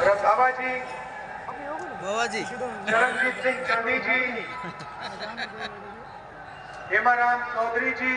रंधावा जी, बाबा जी, चरणजीत सिंह चंदी जी, हेमाराम चौधरी जी,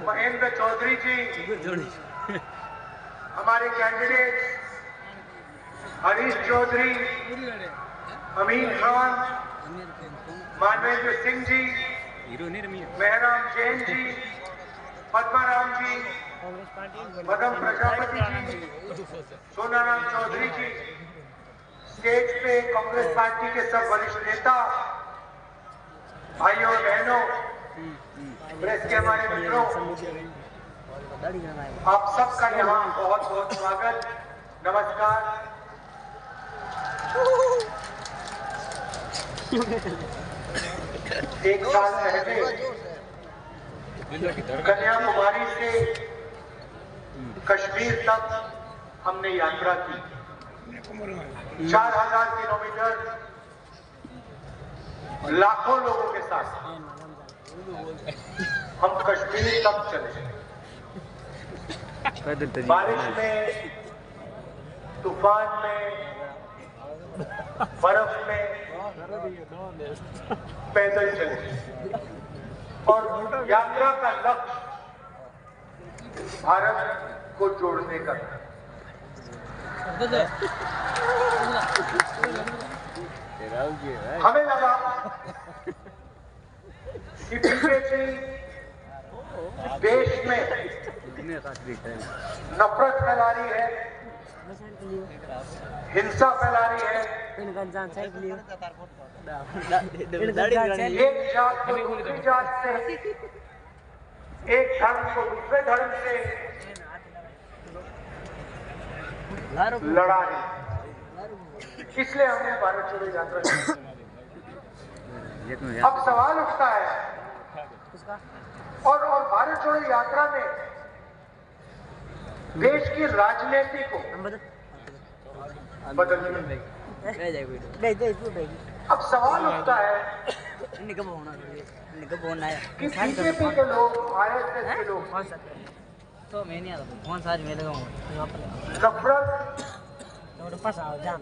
महेंद्र चौधरी जी, हमारे कैंडिडेट हरीश चौधरी, अमीन खान, मानवेंद्र सिंह जी, मेहराम जैन जी, पद्माराम जी, मदम प्रजापति जी, सोनाराम चौधरी जी, स्टेज पे कांग्रेस पार्टी के सब वरिष्ठ नेता, भाइयों और बहनों, प्रेस के हमारे मित्रों, आप सबका यहाँ बहुत बहुत स्वागत, नमस्कार। एक साल पहले कन्याकुमारी से कश्मीर तक हमने यात्रा की। 4000 किलोमीटर लाखों लोगों के साथ हम कश्मीर तक चले। बारिश में, तूफान में, बर्फ में पैदल चले और यात्रा का लक्ष्य भारत को जोड़ने का था। हमें लगा कि बीजेपी देश में नफरत फैला रही है, हिंसा फैला रही है, एक जात को दूसरी जात से, एक धर्म को दूसरे धर्म से लड़ा रही। इसलिए हमने भारत छोड़ो यात्रा की। अब सवाल उठता है और भारत छोड़ो यात्रा में देश की राजनीति को बदलने। अब सवाल उठता है कि बीजेपी के लोग, आरएसएस के लोग नफरत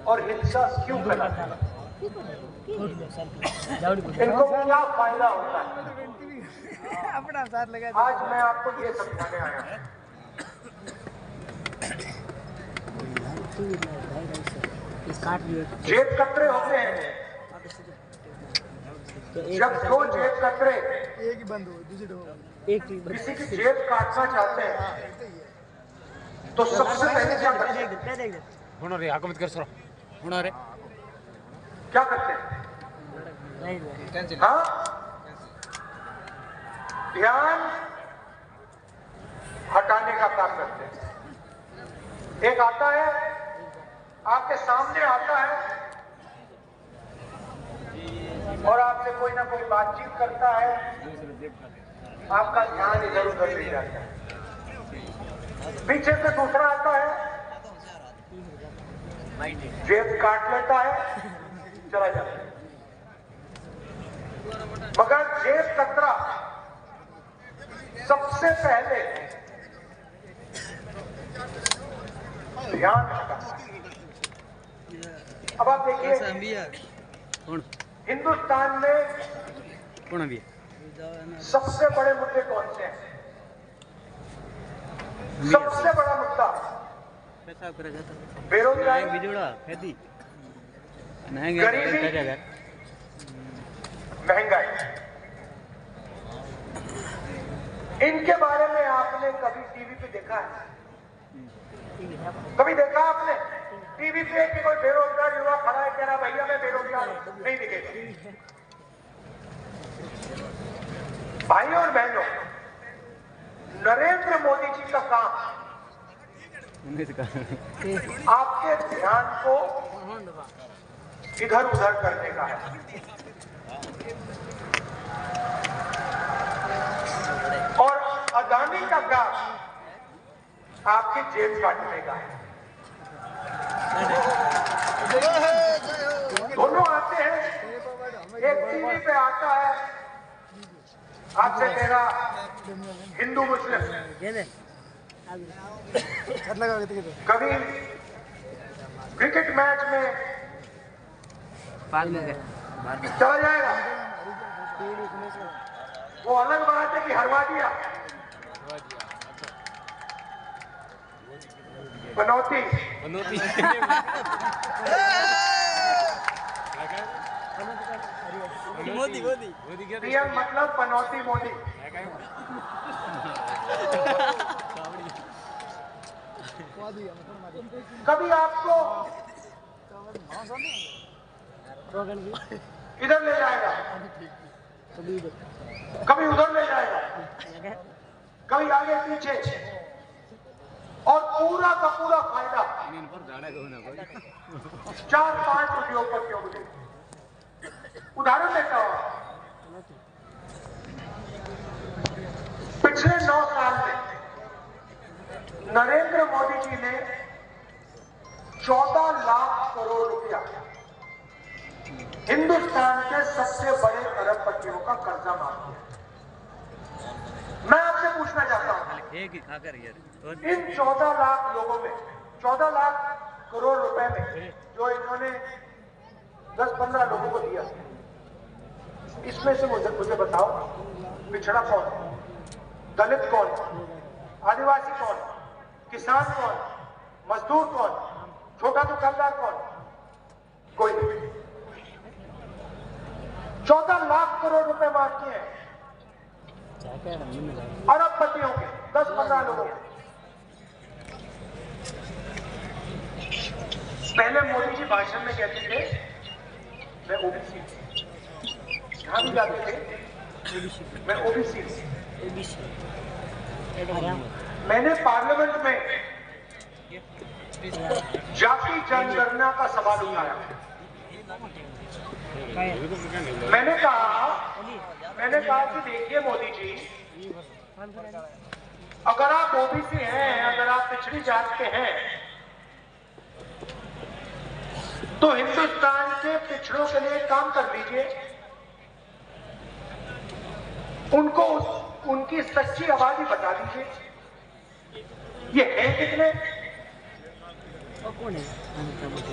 और हिंसा क्यों फैलाते हैं? इनको क्या फायदा होता है? आज मैं आपको ये समझाने आया हूँ। जेब कतरे होते हैं, जब दो जेब कतरे एक ही बंद हो, किसी की जेब काटना चाहते हैं तो सबसे पहले क्या करते हैं? क्या करते हैं? हाँ, ध्यान हटाने का काम करते हैं। एक आता है, आपके सामने आता है और आपसे कोई ना कोई बातचीत करता है, आपका ध्यान इधर उधर ले जाता है। पीछे से दूसरा आता है, जेब काट लेता है, चला जाता है। मगर जेब कतरा सबसे पहले ध्यान हटाता है। अब आप देखिए हिंदुस्तान में सबसे बड़े मुद्दे कौन से हैं? सबसे बड़ा मुद्दा बेरोजगारी, गरीबी, महंगाई। इनके बारे में आपने कभी टीवी पे देखा है? कभी देखा आपने टीवी पे कि कोई बेरोजगार युवा खड़ा है कह रहा भैया मैं बेरोजगार हूं? नहीं दिखेगा। भाइयों और बहनों, नरेंद्र मोदी जी का काम आपके ध्यान को इधर उधर करने का है। और अदानी का काम आपकी जेब काटने का है। दोनों आते हैं, एक टीवी पे आता है आपसे कहेगा हिंदू मुस्लिम, कभी क्रिकेट मैच में चला जाएगा, वो अलग बात है कि हरवा दिया। पनौती मोदी मोदी पीएम मतलब पनौती मोदी। कभी आपको इधर ले जाएगा, कभी उधर ले जाएगा, कभी आगे पीछे, और पूरा का पूरा फायदा 4-5 उद्योगपतियों को देगा। उदाहरण देता हूं, पिछले 9 साल में नरेंद्र मोदी जी ने 14 लाख करोड़ रुपया हिंदुस्तान के सबसे बड़े अरबपतियों का कर्जा माफ किया। मैं आपसे पूछना चाहता हूं, इन 14 लाख लोगों में, 14 लाख करोड़ रुपए में जो इन्होंने 10-15 लोगों को दिया, इसमें से मुझे बताओ, पिछड़ा कौन, दलित कौन, आदिवासी कौन, किसान कौन, मजदूर कौन, छोटा दुकानदार कौन? कोई नहीं। 14 लाख करोड़ रुपए माफ किए हैं अरबपतियों के, 10-15 लोगों के। पहले मोदी जी भाषण में कहते थे मैं ओबीसी, जहां भी जाते थे मैं ओबीसी। मैंने पार्लियामेंट में जाति जनगणना का सवाल उठाया। मैंने कहा कि देखिए मोदी जी, अगर आप ओबीसी हैं, अगर आप पिछड़ी जात के हैं, तो हिंदुस्तान के पिछड़ों के लिए काम कर लीजिए, उनको उनकी सच्ची आबादी बता दीजिए, ये है कितने।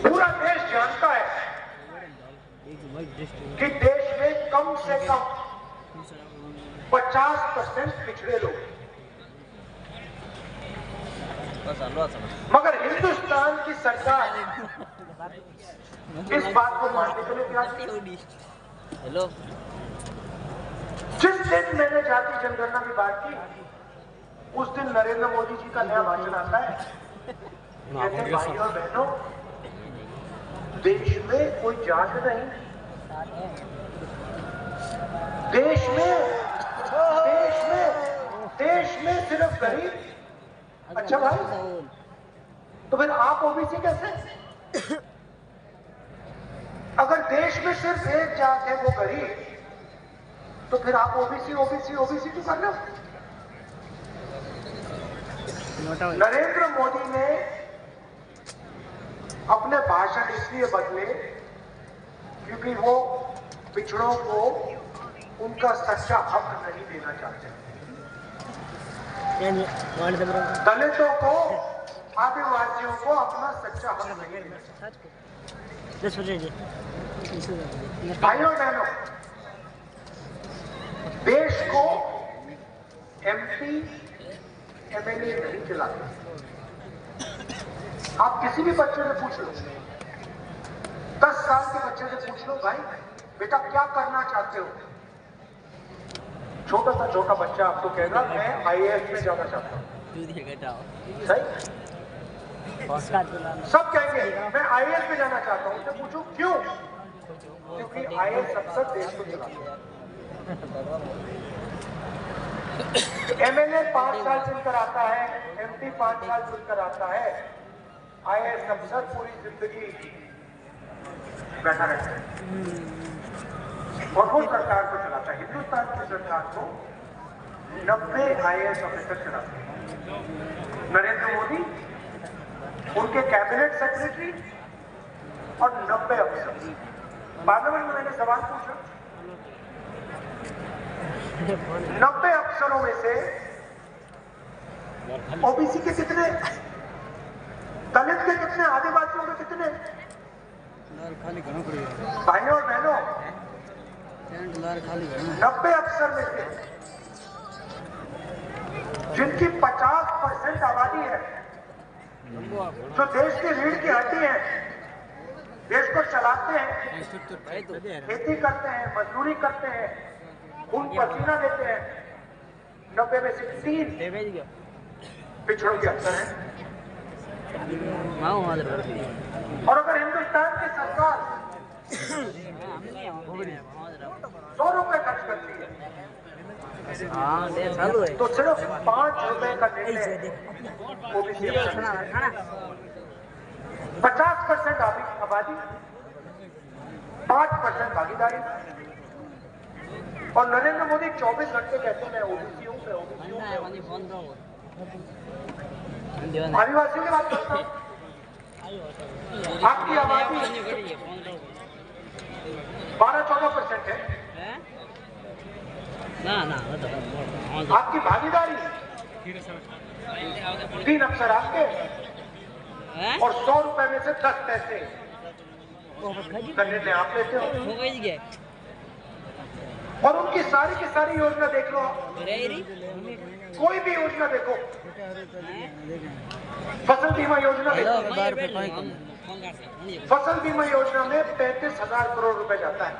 पूरा देश जानता है कि देश में कम से कम 50% पिछड़े लोग, मगर हिंदुस्तान की सरकार इस बात को मानने के लिए तैयार नहीं। हेलो, जिस दिन मैंने जाति जनगणना की बात की, उस दिन नरेंद्र मोदी जी का नया भाषण आता है, कहते हैं भाई और बहनों, देश में कोई जात नहीं, देश में सिर्फ गरीब। अच्छा भाई, तो फिर आप ओबीसी कैसे? अगर देश में सिर्फ एक जात है वो गरीब, तो फिर आप ओबीसी क्यों कर रहे हो? नरेंद्र मोदी ने अपने भाषण इसलिए बदले क्योंकि वो पिछड़ों को उनका सच्चा हक नहीं देना चाहते, दलितों को, आदिवासियों को अपना सच्चा हक नहीं देना चाहते। भाइयों बहनों, देश को एमपी एमएलए नहीं चलाते। आप किसी भी बच्चे से पूछ लो, 10 साल के बच्चे से पूछ लो, भाई बेटा क्या करना चाहते हो? छोटा सा छोटा बच्चा आपको कहेगा मैं आईएएस में जाना चाहता हूँ। सही? सब कहेंगे मैं आईएएस में जाना चाहता हूँ। उनसे पूछो क्यों? क्योंकि आईएएस अफसर देश को चलाता है। एमएलए 5 साल चुनकर आता है, एमपी 5 साल चुनकर आता है, आईएएस अफसर पूरी जिंदगी बैठा रहता है और वो सरकार को चलाता है। हिंदुस्तान की सरकार को 90 आईएएस ऑफिसर चलाते हैं। नरेंद्र मोदी, उनके कैबिनेट सेक्रेटरी और 90 अफसर। पार्लियामेंट में मैंने सवाल पूछा, 90 अफसरों में से ओबीसी के कितने, दलित के कितने, आदिवासियों के कितने? भाइयों और बहनों, 90 अफसर में से जिनकी 50% आबादी है, जो देश की रीढ़ की हड्डी है, देश को चलाते हैं, खेती करते हैं, मजदूरी करते हैं, खून पसीना देते हैं, 90 में से 3 पिछड़ों के अफसर हैं। और अगर हिंदुस्तान की सरकार 100 रुपए खर्च करती है तो सिर्फ 5 रुपए का निर्णय ओबीसी 50% आबादी, 5% भागीदारी। और नरेंद्र मोदी 24 घंटे कहते हैं ओबीसी हूं, मैं ओबीसी हूं। आदिवासियों की बात करता हूं, आपकी आबादी 12-14% है, आपकी भागीदारी 3 अफसर आपके और 100 रुपए में से 10 पैसे निर्णय आप लेते हो। और उनकी सारी की सारी योजना देख लो, कोई भी योजना देखो, फसल बीमा योजना देखो, फसल बीमा योजना में 35,000 करोड़ रुपए जाता है।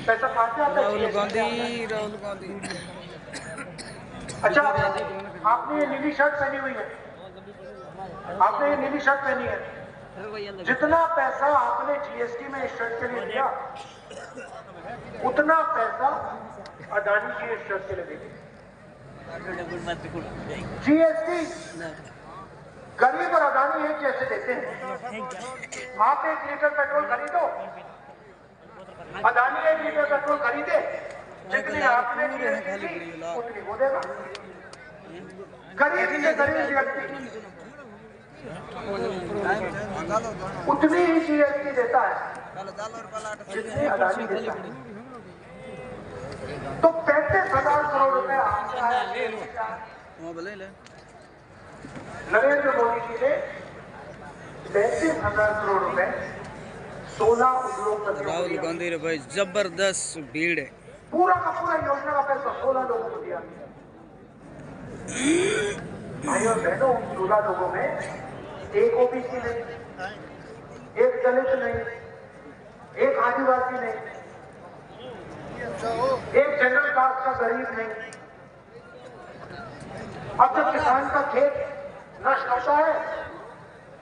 पैसा कहां से आता है? राहुल गांधी। अच्छा, आपने ये नीली शर्ट पहनी हुई है, आपने ये नीली शर्ट पहनी है, जितना पैसा आपने जीएसटी में इस शर्ट के लिए दिया, उतना पैसा अदानी जी इस शर्ट के लिए देंगे। जीएसटी गरीब और अदानी एक जैसे देते हैं। आप 1 लीटर पेट्रोल खरीदो, अदानी 1 लीटर पेट्रोल खरीदे, जितनी आपने जीएसटी दी उतनी वो देगा। गरीब से गरीब व्यक्ति उतनी ही जीएसटी देता है जितनी अदानी देता है। तो 35,000 करोड़ रुपए नरेंद्र मोदी जी ने 35,000 करोड़ रुपए 16 उद्योगपतियों। राहुल गांधी रे भाई जबरदस्त भीड़ है। पूरा का पूरा योजना का पैसा 16 लोगों को दिया। भाई और बहनों, 16 लोगों में एक ओबीसी नहीं, एक दलित नहीं, एक आदिवासी नहीं, एक जनरल कास्ट का गरीब नहीं। अब जब किसान का खेत नष्ट होता है,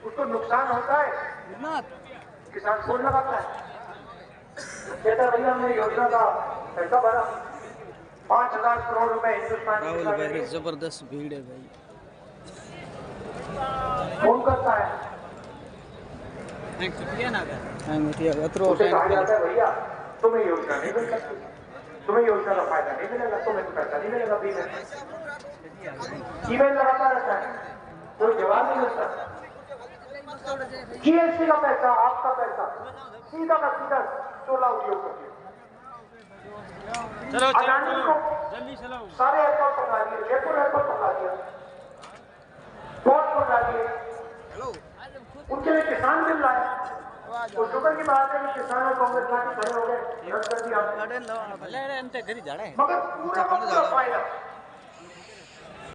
उसको नुकसान होता है, किसान फोन लगाता है, कहता है भैया हमने योजना का पैसा भरा, 5,000 करोड़ रुपए हिंदुस्तान। राहुल भाई जबरदस्त भीड़ है भाई। फोन करता है, उसे कहा जाता है भैया तुम्हें योजना नहीं मिल सकती, तुम्हें योजना का फायदा नहीं मिलेगा, तुम्हें पैसा नहीं मिलेगा। ईमेल लगाता रहता है, कोई जवाब नहीं मिलता। जीएसटी का पैसा, आपका पैसा सीधा का सीधा 16 उद्योगपति। अदानी को सारे एयरपोर्ट पकड़ा दिए, जयपुर एयरपोर्ट पकड़ा दिया, पोर्ट पकड़ा दिए, उनके लिए किसान मिल रहा है। तो शुक्र की बात है कि किसान और कांग्रेस पार्टी खड़े हो गए, रद्द कर दिया। मगर पूरा फायदा